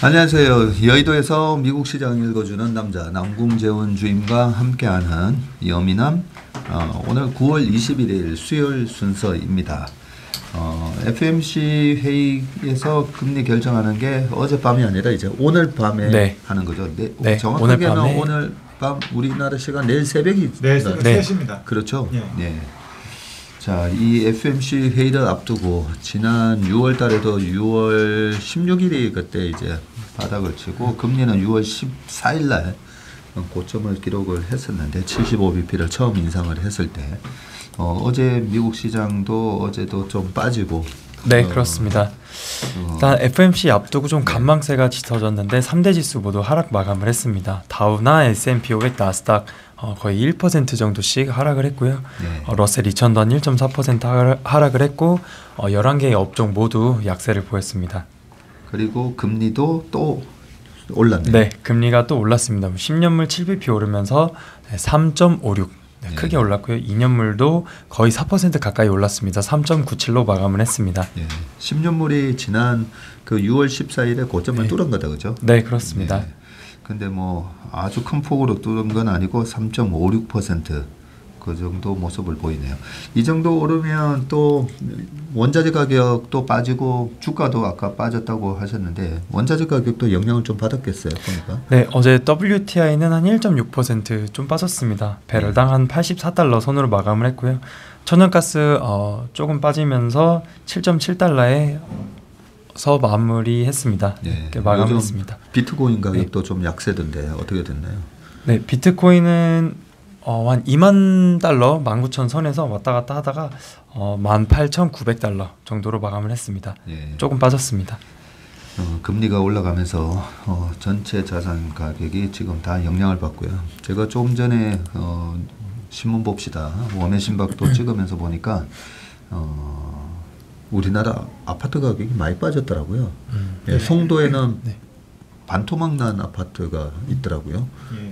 안녕하세요. 여의도에서 미국 시장 읽어주는 남자 남궁재훈 주임과 함께하는 여미남 오늘 9월 21일 수요일 순서입니다. FMC 회의에서 금리 결정하는 게 어젯밤이 아니라 이제 오늘 밤에 하는 거죠. 네, 정확하게는 오늘 밤 우리나라 시간 내일 새벽이 새벽 3시입니다. 그렇죠. 네. 자, 이 FMC 회의를 앞두고 지난 6월 달에도 6월 16일이 그때 이제 바닥을 치고 금리는 6월 14일 날 고점을 기록을 했었는데 75bp를 처음 인상을 했을 때 어제 미국 시장도 어제도 좀 빠지고 네, 그렇습니다. 일단 FMC 앞두고 좀 간망세가 짙어졌는데 3대 지수 모두 하락 마감을 했습니다. 다우나 S&P 500, 나스닥 거의 1% 정도씩 하락을 했고요. 러셀 2000던 1.4% 하락을 했고 11개의 업종 모두 약세를 보였습니다. 그리고 금리도 또 올랐네요. 네, 금리가 또 올랐습니다. 10년물 7bp 오르면서 3.56 크게 올랐고요. 2년물도 거의 4% 가까이 올랐습니다. 3.97로 마감을 했습니다. 10년물이 지난 그 6월 14일에 고점을 뚫은 거다, 그죠? 네, 그렇습니다. 근데 뭐 아주 큰 폭으로 뚫은 건 아니고 3.56% 그 정도 모습을 보이네요. 이 정도 오르면 또 원자재 가격도 빠지고 주가도 아까 빠졌다고 하셨는데 원자재 가격도 영향을 좀 받았겠어요, 보니까. 네, 어제 WTI는 한 1.6% 좀 빠졌습니다. 배럴당 한 84달러 선으로 마감을 했고요. 천연가스 조금 빠지면서 7.7달러에 서 마무리했습니다. 마감했습니다. 비트코인 가격도 좀 약세던데 어떻게 됐나요? 네, 비트코인은 한 2만 달러, 19,000 선에서 왔다 갔다 하다가 18,900달러 정도로 마감을 했습니다. 조금 빠졌습니다. 금리가 올라가면서 전체 자산 가격이 지금 다 영향을 받고요. 제가 조금 전에 신문 봅시다. 원외신박도 찍으면서 보니까 우리나라 아파트 가격이 많이 빠졌더라고요. 송도에는 반토막 난 아파트가 있더라고요.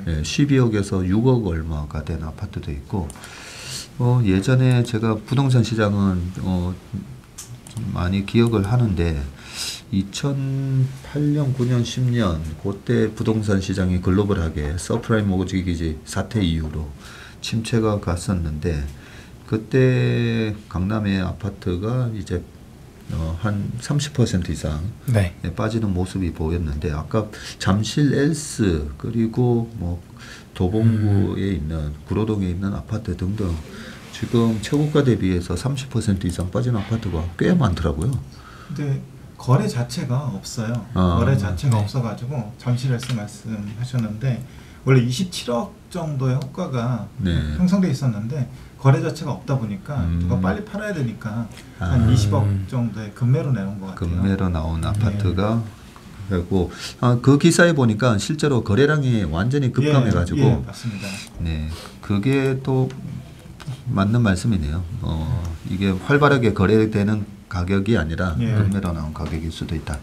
12억에서 6억 얼마가 된 아파트도 있고 예전에 제가 부동산 시장은 좀 많이 기억을 하는데 2008년, 9년, 10년 그때 부동산 시장이 글로벌하게 서프라임 모거지 기지 사태 이후로 침체가 갔었는데 그때 강남의 아파트가 이제 한 30% 이상 빠지는 모습이 보였는데 아까 잠실 엘스 그리고 뭐 도봉구에 있는 구로동에 있는 아파트 등등 지금 최고가 대비해서 30% 이상 빠진 아파트가 꽤 많더라고요. 근데 거래 자체가 없어요. 거래 자체가 없어가지고 잠실 엘스 말씀하셨는데 원래 27억 정도의 호가가 형성돼 있었는데 거래 자체가 없다 보니까 누가 빨리 팔아야 되니까 한 20억 정도의 금매로 내놓은 것 같아요. 금매로 나온 아파트가 그리고 그 기사에 보니까 실제로 거래량이 완전히 급감해가지고 맞습니다. 그게 또 맞는 말씀이네요. 이게 활발하게 거래되는 가격이 아니라 금매로 나온 가격일 수도 있다.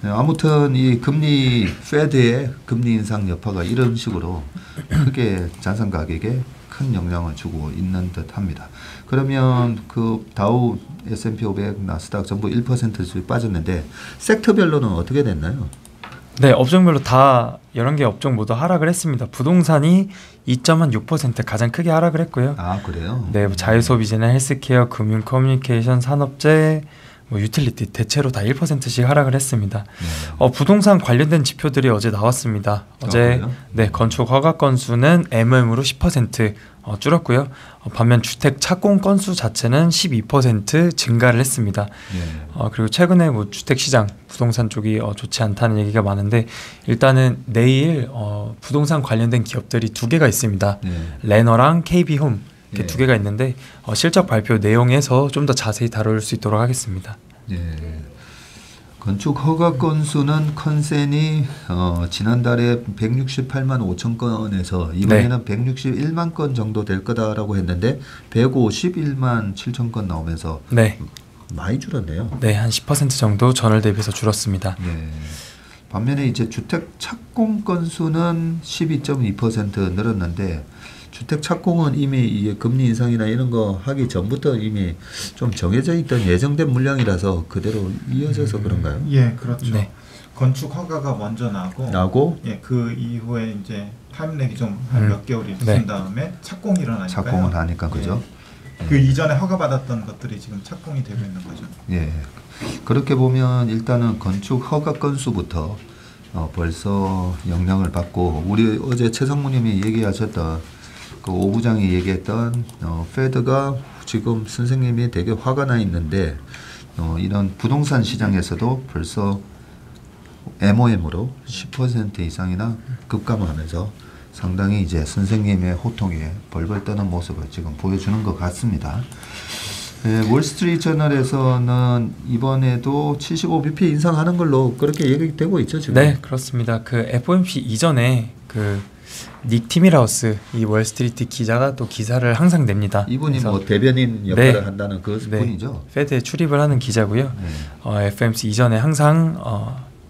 아무튼 이 금리 페드의 금리 인상 여파가 이런 식으로 크게 자산 가격에 큰 영향을 주고 있는 듯합니다. 그러면 그 다우, S&P 500, 나스닥 전부 1%씩 빠졌는데 섹터별로는 어떻게 됐나요? 네, 업종별로 다 11개 업종 모두 하락을 했습니다. 부동산이 2.6% 가장 크게 하락을 했고요. 아, 그래요? 네, 자유소비재나 헬스케어, 금융, 커뮤니케이션, 산업재, 유틸리티 대체로 다 1%씩 하락을 했습니다. 부동산 관련된 지표들이 어제 나왔습니다. 어제 건축 허가 건수는 MM으로 10% 줄었고요. 반면 주택 착공 건수 자체는 12% 증가를 했습니다. 그리고 최근에 주택 시장, 부동산 쪽이 좋지 않다는 얘기가 많은데 일단은 내일 부동산 관련된 기업들이 2개가 있습니다. 레너랑 KB홈 이렇게 2개가 있는데 실적 발표 내용에서 좀 더 자세히 다룰 수 있도록 하겠습니다. 건축 허가 건수는 컨센이 지난달에 168만 5천 건에서 이번에는 161만 건 정도 될 거다라고 했는데 151만 7천 건 나오면서 많이 줄었네요. 네, 한 10% 정도 전월 대비해서 줄었습니다. 반면에 이제 주택 착공 건수는 12.2% 늘었는데 주택 착공은 이미 이게 금리 인상이나 이런 거 하기 전부터 이미 좀 정해져 있던 예정된 물량이라서 그대로 이어져서 그런가요? 예, 그렇죠. 건축 허가가 먼저 나고 예, 그 이후에 이제 타임렉이 좀 한 몇 개월이 있은 다음에 착공이 일어나니까요. 착공을 하니까 그죠? 예. 그 이전에 허가받았던 것들이 지금 착공이 되고 있는 거죠. 예. 그렇게 보면 일단은 건축 허가 건수부터 벌써 영향을 받고, 우리 어제 최 상무님이 얘기하셨던 그 오 부장이 얘기했던 페드가 지금 선생님이 되게 화가 나 있는데 이런 부동산 시장에서도 벌써 MOM으로 10% 이상이나 급감하면서 상당히 이제 선생님의 호통에 벌벌 떠는 모습을 지금 보여주는 것 같습니다. 네, 월스트리트저널에서는 이번에도 75bp 인상하는 걸로 그렇게 얘기되고 있죠 지금. 네, 그렇습니다. 그 FOMC 이전에 그 닉 티밀하우스 이 월스트리트 기자가 또 기사를 항상 냅니다. 이분이 뭐 대변인 역할을 한다는 그 분이죠. 페드에 출입을 하는 기자고요. FOMC 이전에 항상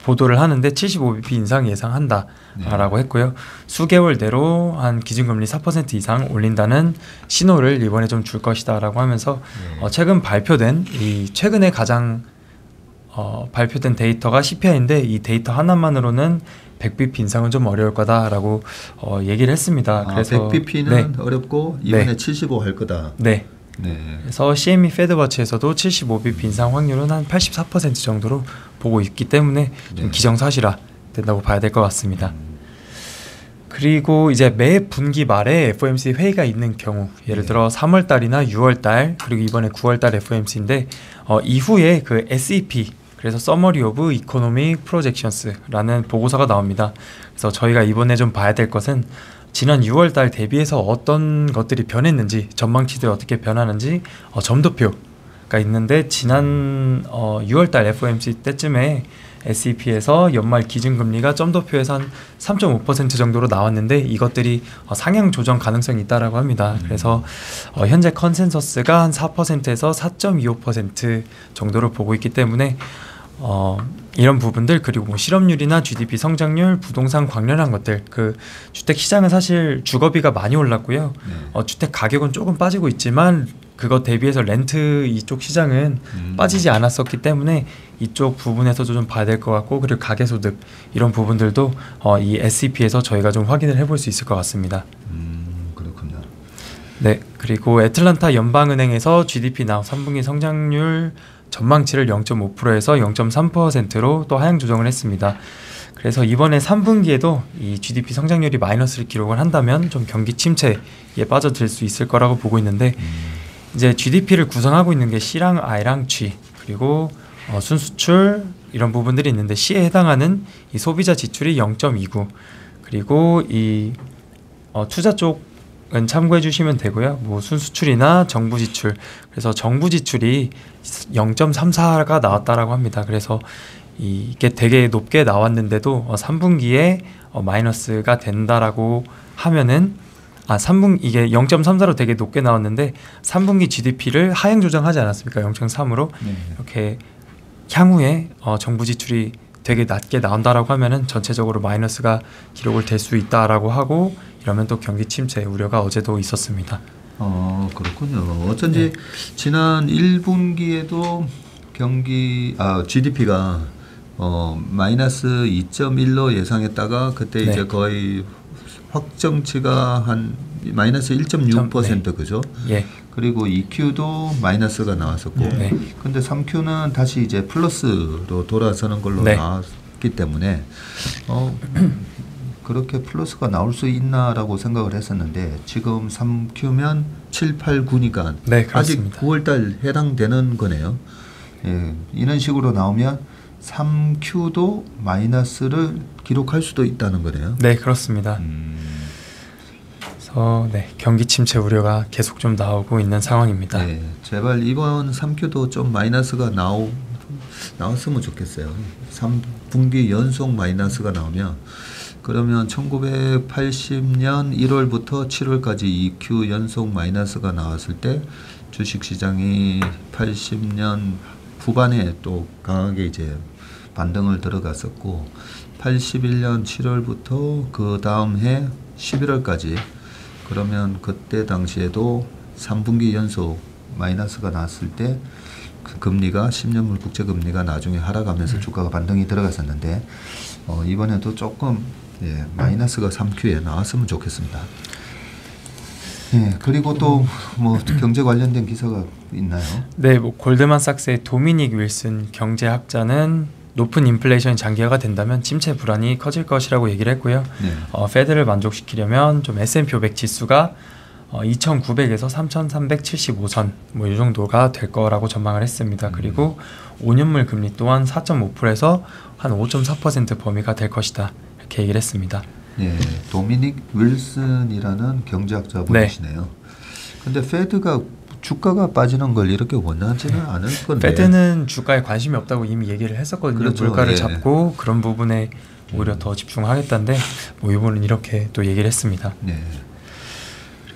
보도를 하는데 75bp 인상 예상한다라고 했고요. 수개월 내로 한 기준금리 4% 이상 올린다는 신호를 이번에 좀 줄 것이다라고 하면서 최근 발표된 이 최근에 가장 발표된 데이터가 CPI인데 이 데이터 하나만으로는 100bp 인상은 좀 어려울 거다라고 얘기를 했습니다. 그래서 100bp는 어렵고 이번에 75 할 거다. 네. 그래서 CME 페드워치에서도 75bp 인상 확률은 한 84% 정도로 보고 있기 때문에 좀 기정사실화 된다고 봐야 될 것 같습니다. 그리고 이제 매 분기 말에 FOMC 회의가 있는 경우, 예를 들어 3월 달이나 6월 달, 그리고 이번에 9월 달 FOMC인데 이후에 그 SEP, 그래서 Summary of Economic Projections라는 보고서가 나옵니다. 그래서 저희가 이번에 좀 봐야 될 것은 지난 6월 달 대비해서 어떤 것들이 변했는지, 전망치들이 어떻게 변하는지 점도표가 있는데, 지난 6월 달 FOMC 때쯤에 SEP에서 연말 기준금리가 점도표에서 한 3.5% 정도로 나왔는데 이것들이 상향 조정 가능성이 있다라고 합니다. 그래서 현재 컨센서스가 한 4%에서 4.25% 정도로 보고 있기 때문에 이런 부분들, 그리고 뭐 실업률이나 GDP 성장률, 부동산 관련한 것들, 그 주택 시장은 사실 주거비가 많이 올랐고요. 주택 가격은 조금 빠지고 있지만 그것 대비해서 렌트 이쪽 시장은 빠지지 않았었기 때문에 이쪽 부분에서도 좀 봐야 될 것 같고, 그리고 가계소득 이런 부분들도 이 SEP에서 저희가 좀 확인을 해볼 수 있을 것 같습니다. 그렇군요. 네, 그리고 애틀란타 연방은행에서 GDP now 3분기 성장률 전망치를 0.5%에서 0.3%로 또 하향 조정을 했습니다. 그래서 이번에 3분기에도 이 GDP 성장률이 마이너스를 기록을 한다면 좀 경기 침체에 빠져들 수 있을 거라고 보고 있는데, 이제 GDP를 구성하고 있는 게 C랑 I랑 G, 그리고 순수출 이런 부분들이 있는데, C에 해당하는 이 소비자 지출이 0.29, 그리고 이 투자 쪽은 참고해 주시면 되고요. 뭐 순수출이나 정부 지출, 그래서 정부 지출이 0.34가 나왔다라고 합니다. 그래서 이게 되게 높게 나왔는데도 3분기에 마이너스가 된다라고 하면은 3분기 이게 0.34로 되게 높게 나왔는데 3분기 GDP를 하향 조정하지 않았습니까? 0.3으로 이렇게 향후에 정부 지출이 되게 낮게 나온다라고 하면은 전체적으로 마이너스가 기록을 될 수 있다라고 하고, 이러면 또 경기 침체 우려가 어제도 있었습니다. 그렇군요. 어쩐지 지난 1분기에도 GDP가 마이너스 2.1로 예상했다가 그때 이제 거의 확정치가 한 마이너스 1.6% 그죠? 그리고 2Q도 마이너스가 나왔었고, 근데 3Q는 다시 이제 플러스로 돌아서는 걸로 나왔기 때문에 그렇게 플러스가 나올 수 있나라고 생각을 했었는데, 지금 3Q면 7, 8, 9니까 아직 9월달 해당되는 거네요. 이런 식으로 나오면 3Q도 마이너스를 기록할 수도 있다는 거네요. 네, 그렇습니다. 그래서 경기 침체 우려가 계속 좀 나오고 있는 상황입니다. 제발 이번 3Q도 좀 마이너스가 나왔으면 좋겠어요. 3분기 연속 마이너스가 나오면, 그러면 1980년 1월부터 7월까지 2Q 연속 마이너스가 나왔을 때 주식시장이 80년 후반에 또 강하게 이제 반등을 들어갔었고, 81년 7월부터 그 다음 해 11월까지, 그러면 그때 당시에도 3분기 연속 마이너스가 났을 때 금리가 10년물 국제 금리가 나중에 하락하면서 주가가 반등이 들어갔었는데 이번에도 조금 마이너스가 3Q에 나왔으면 좋겠습니다. 그리고 또 뭐 경제 관련된 기사가 있나요? 네, 뭐 골드만삭스의 도미닉 윌슨 경제학자는 높은 인플레이션이 장기화가 된다면 침체 불안이 커질 것이라고 얘기를 했고요. 페드를 만족시키려면 좀 S&P 500 지수가 2,900에서 3,375선 뭐 이 정도가 될 거라고 전망을 했습니다. 그리고 5년물 금리 또한 4.5%에서 한 5.4% 범위가 될 것이다 이렇게 얘기를 했습니다. 네, 도미닉 윌슨이라는 경제학자 분이시네요. 근데 페드가 주가가 빠지는 걸 이렇게 원하지는 않을 건데. 페드는 주가에 관심이 없다고 이미 얘기를 했었거든요. 그렇죠. 물가를 잡고 그런 부분에 오히려 더 집중하겠다는데 뭐 이번은 이렇게 또 얘기를 했습니다. 네.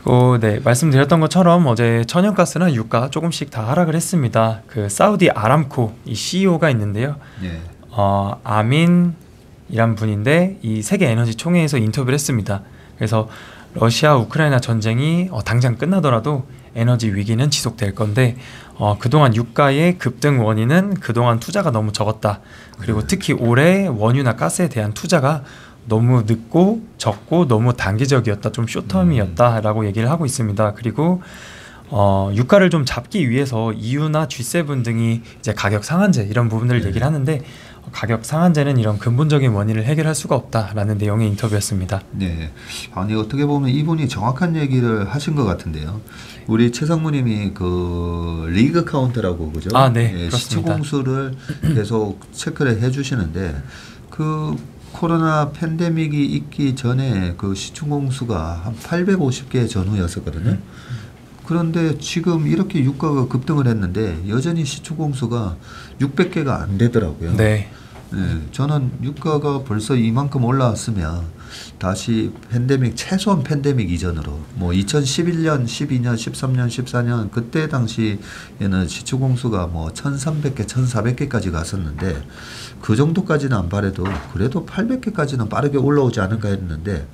그리고 말씀드렸던 것처럼 어제 천연가스나 유가 조금씩 다 하락을 했습니다. 그 사우디 아람코 이 CEO가 있는데요. 네. 아민이란 분인데 이 세계 에너지 총회에서 인터뷰를 했습니다. 그래서 러시아 우크라이나 전쟁이 당장 끝나더라도 에너지 위기는 지속될 건데 그동안 유가의 급등 원인은 그동안 투자가 너무 적었다. 그리고 특히 올해 원유나 가스에 대한 투자가 너무 늦고 적고 너무 단기적이었다. 좀 쇼텀이었다라고 얘기를 하고 있습니다. 그리고 유가를 좀 잡기 위해서 EU나 G7 등이 이제 가격 상한제 이런 부분들을 얘기를 하는데 가격 상한제는 이런 근본적인 원인을 해결할 수가 없다라는 내용의 인터뷰였습니다. 네, 아니 어떻게 보면 이분이 정확한 얘기를 하신 것 같은데요. 우리 최상무님이 그 리그 카운트라고 그죠? 네, 시추 공수를 계속 체크를 해주시는데 그 코로나 팬데믹이 있기 전에 그 시추 공수가 한 850개 전후였었거든요. 그런데 지금 이렇게 유가가 급등을 했는데 여전히 시추 공수가 600개가 안 되더라고요. 네. 저는 유가가 벌써 이만큼 올라왔으면 다시 최소한 팬데믹 이전으로 뭐 2011년, 12년, 13년, 14년 그때 당시에는 시추 공수가 뭐 1,300개, 1,400개까지 갔었는데 그 정도까지는 안 바래도 그래도 800개까지는 빠르게 올라오지 않을까 했는데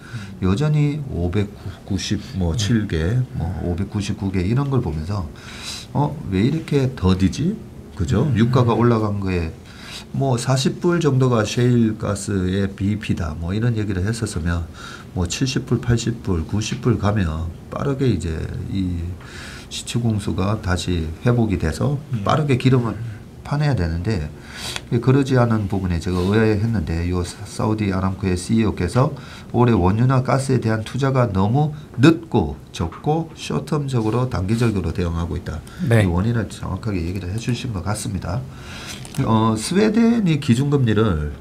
여전히 597개, 뭐 599개 이런 걸 보면서 왜 이렇게 더디지? 그죠? 유가가 올라간 거에 뭐 40불 정도가 셰일 가스의 BEP다 뭐 이런 얘기를 했었으면 뭐 70불, 80불, 90불 가면 빠르게 이제 이 시추 공수가 다시 회복이 돼서 빠르게 기름을 파내야 되는데 그러지 않은 부분에 제가 의아해했는데 이 사우디 아람코의 CEO께서 올해 원유나 가스에 대한 투자가 너무 늦고 적고 쇼텀적으로 단기적으로 대응하고 있다. 네. 이 원인을 정확하게 얘기를 해주신 것 같습니다. 스웨덴이 기준금리를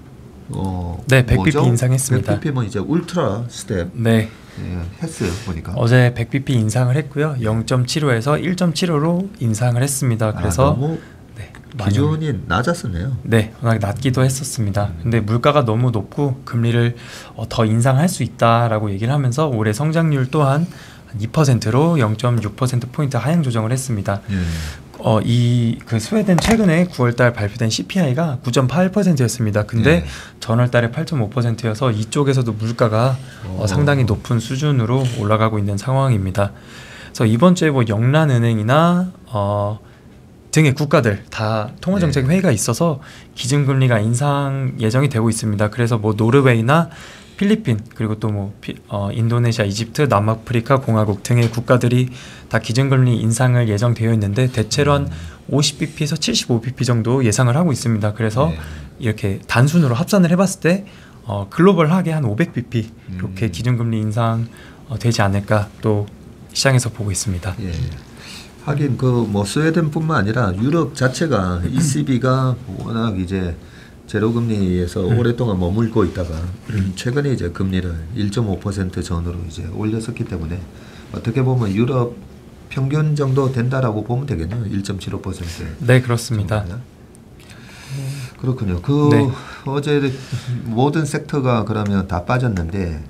100bp 인상했습니다. 100bp면 이제 울트라 스텝 했어요 보니까. 어제 100bp 인상을 했고요. 0.75에서 1.75로 인상을 했습니다. 그래서 너무 기준이 낮았었네요. 네, 워낙 낮기도 했었습니다. 근데 물가가 너무 높고 금리를 더 인상할 수 있다라고 얘기를 하면서 올해 성장률 또한 2%로 0.6%포인트 하향 조정을 했습니다. 이 스웨덴 최근에 9월달 발표된 CPI가 9.8%였습니다. 근데 전월달에 8.5%여서 이쪽에서도 물가가 상당히 높은 수준으로 올라가고 있는 상황입니다. 그래서 이번 주에 뭐 영란은행이나 등의 국가들 다 통화정책 회의가 있어서 기준금리가 인상 예정이 되고 있습니다. 그래서 뭐 노르웨이나 필리핀 그리고 또 뭐 인도네시아, 이집트, 남아프리카 공화국 등의 국가들이 다 기준금리 인상을 예정되어 있는데 대체로 한 50bp에서 75bp 정도 예상을 하고 있습니다. 그래서 이렇게 단순으로 합산을 해봤을 때 글로벌하게 한 500bp 이렇게 기준금리 인상 되지 않을까 또 시장에서 보고 있습니다. 하긴 뭐 스웨덴뿐만 아니라 유럽 자체가 ECB가 워낙 이제 제로금리에서 오랫동안 머물고 있다가 최근에 이제 금리를 1.5% 전후로 이제 올렸었기 때문에 어떻게 보면 유럽 평균 정도 된다라고 보면 되겠네요. 1.75%. 네, 그렇습니다. 정도면. 그렇군요. 어제 모든 섹터가 그러면 다 빠졌는데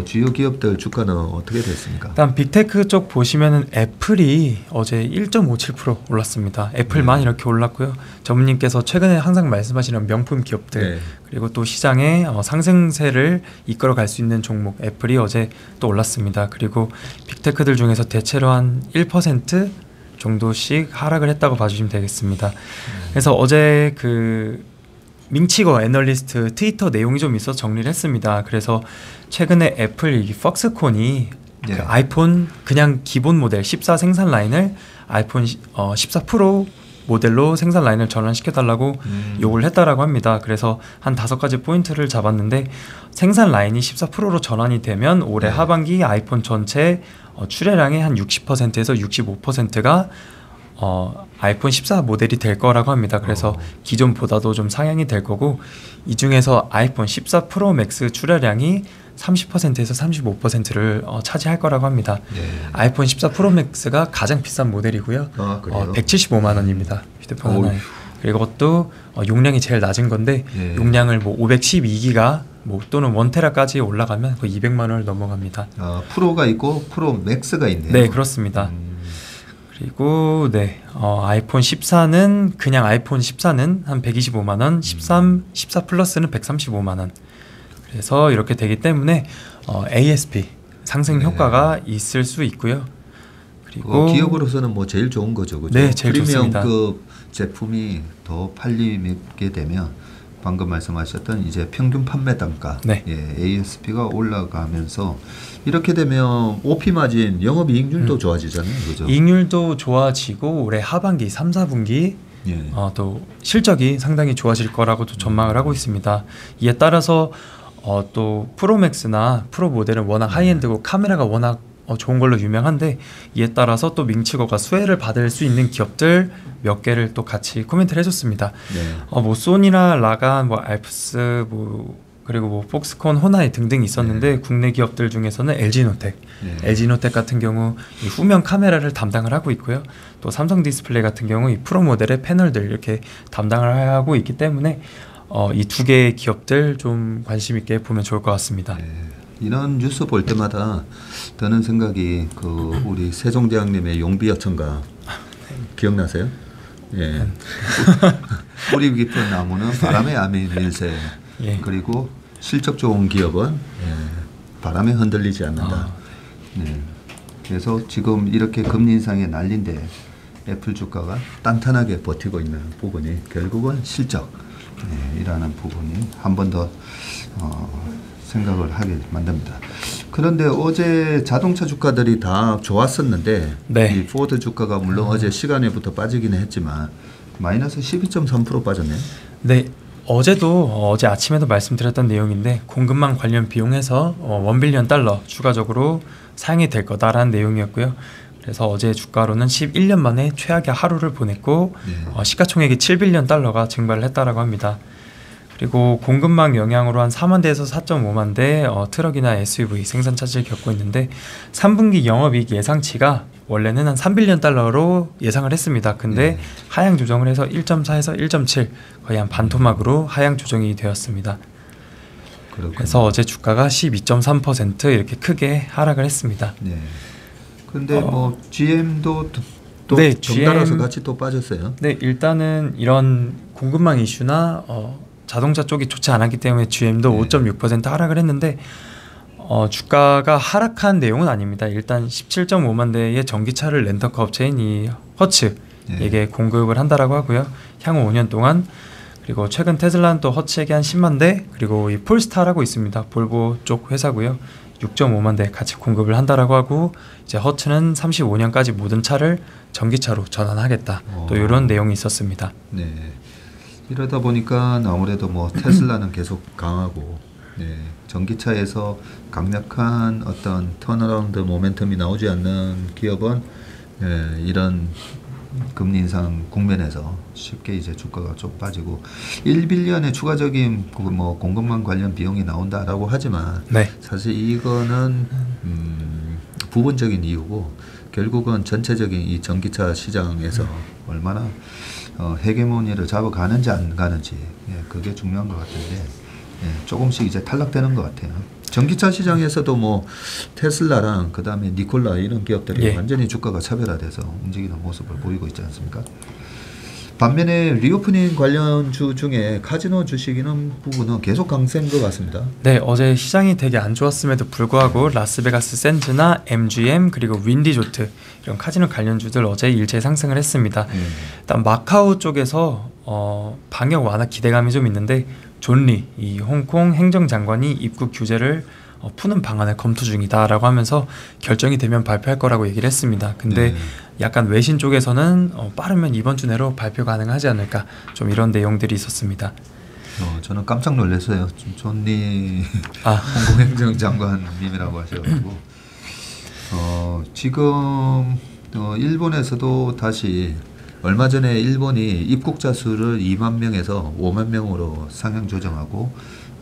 주요 기업들 주가는 어떻게 됐습니까? 일단 빅테크 쪽 보시면은 애플이 어제 1.57% 올랐습니다. 애플만 이렇게 올랐고요. 전무님께서 최근에 항상 말씀하시는 명품 기업들 그리고 또 시장의 상승세를 이끌어갈 수 있는 종목 애플이 어제 또 올랐습니다. 그리고 빅테크들 중에서 대체로 한 1% 정도씩 하락을 했다고 봐주시면 되겠습니다. 그래서 어제 그 밍치거 애널리스트 트위터 내용이 좀 있어서 정리를 했습니다. 그래서 최근에 애플 이 퍽스콘이 그 아이폰 그냥 기본 모델 14 생산 라인을 아이폰 14 프로 모델로 생산 라인을 전환시켜달라고 요구를 했다라고 합니다. 그래서 한 5가지 포인트를 잡았는데 생산 라인이 14 프로로 전환이 되면 올해 하반기 아이폰 전체 출하량의 한 60%에서 65%가 아이폰 14 모델이 될 거라고 합니다. 그래서 기존보다도 좀 상향이 될 거고 이 중에서 아이폰 14 프로 맥스 출하량이 30%에서 35%를 차지할 거라고 합니다. 아이폰 14 프로 맥스가 가장 비싼 모델이고요. 175만 원입니다. 휴대폰 하나에. 그리고 그것도 용량이 제일 낮은 건데 용량을 뭐 512기가 뭐 또는 1테라까지 올라가면 거의 200만 원을 넘어갑니다. 프로가 있고 프로 맥스가 있네요. 네, 그렇습니다. 그리고 아이폰 14는 그냥 아이폰 14는 한 125만 원, 14 플러스는 135만 원. 그래서 이렇게 되기 때문에 ASP 상승 효과가 있을 수 있고요. 그리고 기업으로서는 뭐 제일 좋은 거죠, 그죠? 네, 제일 좋습니다. 프리미엄급 제품이 더 팔리게 되면 방금 말씀하셨던 이제 평균 판매 단가, ASP가 올라가면서 이렇게 되면 OP 마진, 영업이익률도 좋아지잖아요, 그죠? 이익률도 좋아지고 올해 하반기 3, 4분기 또 실적이 상당히 좋아질 거라고도 전망을 하고 있습니다. 이에 따라서 또 프로맥스나 프로 모델은 워낙 하이엔드고 카메라가 워낙 좋은 걸로 유명한데 이에 따라서 또 밍치거가 수혜를 받을 수 있는 기업들 몇 개를 또 같이 코멘트를 해줬습니다. 뭐 소니나 라간, 뭐 알프스, 뭐 그리고 뭐 폭스콘, 호나이 등등 있었는데 국내 기업들 중에서는 LG노텍, LG노텍 같은 경우 이 후면 카메라를 담당을 하고 있고요. 또 삼성 디스플레이 같은 경우 이 프로 모델의 패널들 이렇게 담당을 하고 있기 때문에 이 두 개의 기업들 좀 관심 있게 보면 좋을 것 같습니다. 이런 뉴스 볼 때마다 드는 생각이 그 우리 세종대왕님의 용비어천가 기억나세요? 뿌리 깊은 나무는 바람에 안에 밀새. 그리고 실적 좋은 기업은 바람에 흔들리지 않는다. 그래서 지금 이렇게 금리 인상에 난린데 애플 주가가 단단하게 버티고 있는 부분이 결국은 실적이라는 부분이 한 번 더 생각을 하게 만듭니다. 그런데 어제 자동차 주가들이 다 좋았었는데 이 포드 주가가 물론 어제 시간에부터 빠지기는 했지만 마이너스 12.3% 빠졌네요. 네. 어제 아침에도 말씀드렸던 내용인데 공급망 관련 비용에서 $1빌리언 추가적으로 사용이 될 거다라는 내용이었고요. 그래서 어제 주가로는 11년 만에 최악의 하루를 보냈고 시가총액이 $7빌리언가 증발을 했다라고 합니다. 그리고 공급망 영향으로 한 4만 대에서 4.5만 대 트럭이나 SUV 생산 차질을 겪고 있는데 3분기 영업이익 예상치가 원래는 한 $3빌리언로 예상을 했습니다. 근데 하향 조정을 해서 1.4에서 1.7 거의 한 반토막으로 하향 조정이 되었습니다. 그렇군요. 그래서 어제 주가가 12.3% 이렇게 크게 하락을 했습니다. 근데 뭐 GM도 또 덩달아서 같이 또 빠졌어요. 네, 일단은 이런 공급망 이슈나 자동차 쪽이 좋지 않았기 때문에 GM도 5.6% 하락을 했는데 주가가 하락한 내용은 아닙니다. 일단 17.5만 대의 전기차를 렌터카 업체인 이 허츠에게 공급을 한다라고 하고요. 향후 5년 동안. 그리고 최근 테슬라는 또 허츠에게 한 10만 대, 그리고 이 폴스타라고 있습니다. 볼보 쪽 회사고요. 6.5만 대 같이 공급을 한다라고 하고 이제 허츠는 35년까지 모든 차를 전기차로 전환하겠다. 또 이런 내용이 있었습니다. 이러다 보니까 아무래도 뭐 테슬라는 계속 강하고 전기차에서 강력한 어떤 턴어라운드 모멘텀이 나오지 않는 기업은 이런 금리 인상 국면에서 쉽게 이제 주가가 좀 빠지고 1빌리언의 추가적인 뭐 공급망 관련 비용이 나온다라고 하지만 사실 이거는 부분적인 이유고 결국은 전체적인 이 전기차 시장에서 얼마나 헤게모니를 잡아가는지 안 가는지 그게 중요한 것 같은데 조금씩 이제 탈락되는 것 같아요. 전기차 시장에서도 뭐 테슬라랑 그 다음에 니콜라 이런 기업들이 완전히 주가가 차별화돼서 움직이는 모습을 보이고 있지 않습니까? 반면에 리오프닝 관련주 중에 카지노 주식이는 부분은 계속 강세인 것 같습니다. 네, 어제 시장이 되게 안 좋았음에도 불구하고 라스베가스 샌즈나 MGM 그리고 윈디조트 이런 카지노 관련주들 어제 일제 상승을 했습니다. 일단 마카오 쪽에서 방역 완화 기대감이 좀 있는데 존 리, 이 홍콩 행정장관이 입국 규제를 푸는 방안을 검토 중이다라고 하면서 결정이 되면 발표할 거라고 얘기를 했습니다. 근데 약간 외신 쪽에서는 빠르면 이번 주 내로 발표 가능하지 않을까 좀 이런 내용들이 있었습니다. 저는 깜짝 놀랐어요. 존 리 홍콩 행정장관님이라고 하셔가지고 지금 일본에서도 다시 얼마 전에 일본이 입국자 수를 2만 명에서 5만 명으로 상향 조정하고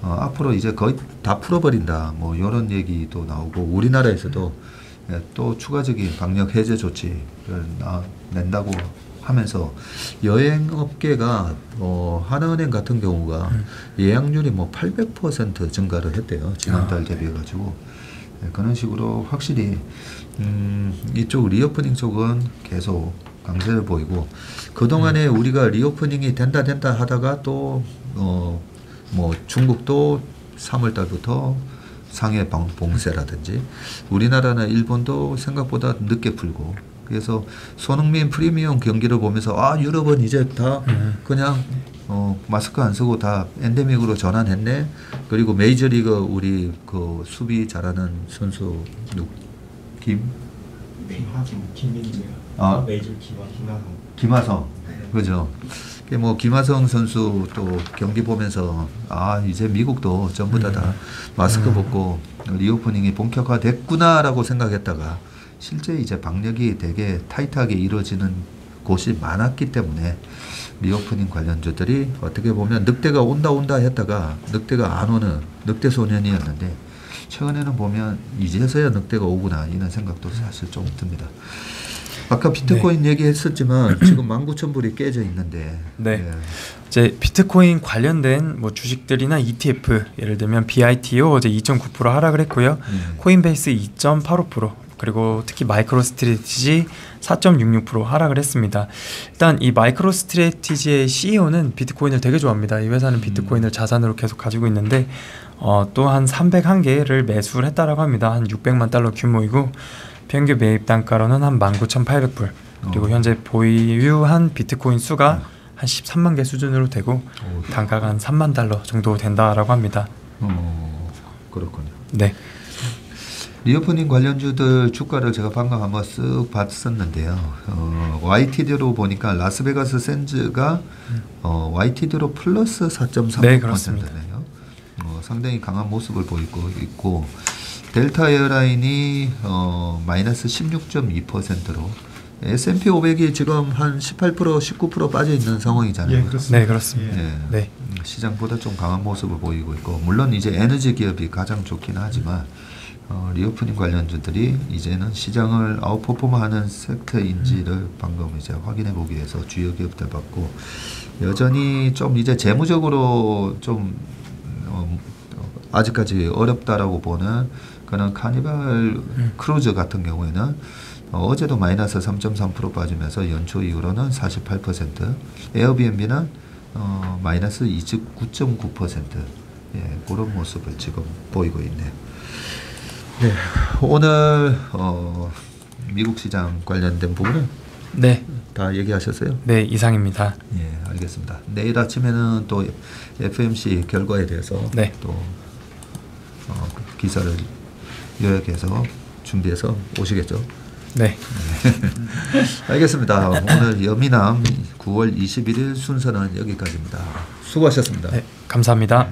앞으로 이제 거의 다 풀어버린다 뭐 이런 얘기도 나오고 우리나라에서도 또 추가적인 방역 해제 조치를 낸다고 하면서 여행업계가 하나은행 같은 경우가 예약률이 뭐 800% 증가를 했대요. 지난달 대비해가지고 그런 식으로 확실히 이쪽 리오프닝 쪽은 계속 강세를 보이고 그동안에 우리가 리오프닝이 된다 하다가 또 뭐 중국도 3월 달부터 상해 봉쇄라든지 우리나라나 일본도 생각보다 늦게 풀고 그래서 손흥민 프리미엄 경기를 보면서 유럽은 이제 다 그냥 마스크 안 쓰고 다 엔데믹으로 전환했네. 그리고 메이저리그 우리 그 수비 잘하는 선수 김민재요. 메이저 김하성. 그죠. 뭐 김하성 선수 또 경기 보면서 이제 미국도 전부 다 마스크 벗고 리오프닝이 본격화됐구나라고 생각했다가 실제 이제 방역이 되게 타이트하게 이루어지는 곳이 많았기 때문에 리오프닝 관련주들이 어떻게 보면 늑대가 온다 했다가 늑대가 안 오는 늑대 소년이었는데 최근에는 보면 이제서야 늑대가 오구나 이런 생각도 사실 좀 듭니다. 아까 비트코인 얘기했었지만 지금 19,000불이 깨져 있는데 이제 비트코인 관련된 뭐 주식들이나 ETF 예를 들면 BITO 어제 2.9% 하락을 했고요. 코인베이스 2.85% 그리고 특히 마이크로 스트래티지 4.66% 하락을 했습니다. 일단 이 마이크로 스트래티지의 CEO는 비트코인을 되게 좋아합니다. 이 회사는 비트코인을 자산으로 계속 가지고 있는데 또 한 301개를 매수를 했다라고 합니다. 한 600만 달러 규모이고 평균 매입 단가로는 한 19,800불 그리고 현재 보유한 비트코인 수가 한 13만 개 수준으로 되고 단가가 한 3만 달러 정도 된다라고 합니다. 그렇군요. 네. 리오프닝 관련주들 주가를 제가 방금 한번 쓱 봤었는데요. YTD로 보니까 라스베가스 샌즈가 YTD로 플러스 4.3%네요. 네, 그렇습니다. 상당히 강한 모습을 보이고 있고 델타 에어라인이 마이너스 16.2%로 S&P 500이 지금 한 18% 19% 빠져 있는 상황이잖아요. 예, 그렇습니다. 네, 그렇습니다. 네. 시장보다 좀 강한 모습을 보이고 있고 물론 이제 에너지 기업이 가장 좋긴 하지만 리오프닝 관련주들이 이제는 시장을 아웃퍼폼하는 섹터인지를 방금 이제 확인해 보기 위해서 주요 기업들 봤고 여전히 좀 이제 재무적으로 좀 아직까지 어렵다라고 보는 그런 카니발 크루즈 같은 경우에는 어제도 마이너스 3.3% 빠지면서 연초 이후로는 48%, 에어비앤비는 마이너스 29.9% 그런 모습을 지금 보이고 있네요. 네, 오늘 미국 시장 관련된 부분은 다 얘기하셨어요? 네, 이상입니다. 예, 알겠습니다. 내일 아침에는 또 FMC 결과에 대해서 또 기사를 요약해서 준비해서 오시겠죠? 네. 알겠습니다. 오늘 여미남 9월 21일 순서는 여기까지입니다. 수고하셨습니다. 네, 감사합니다.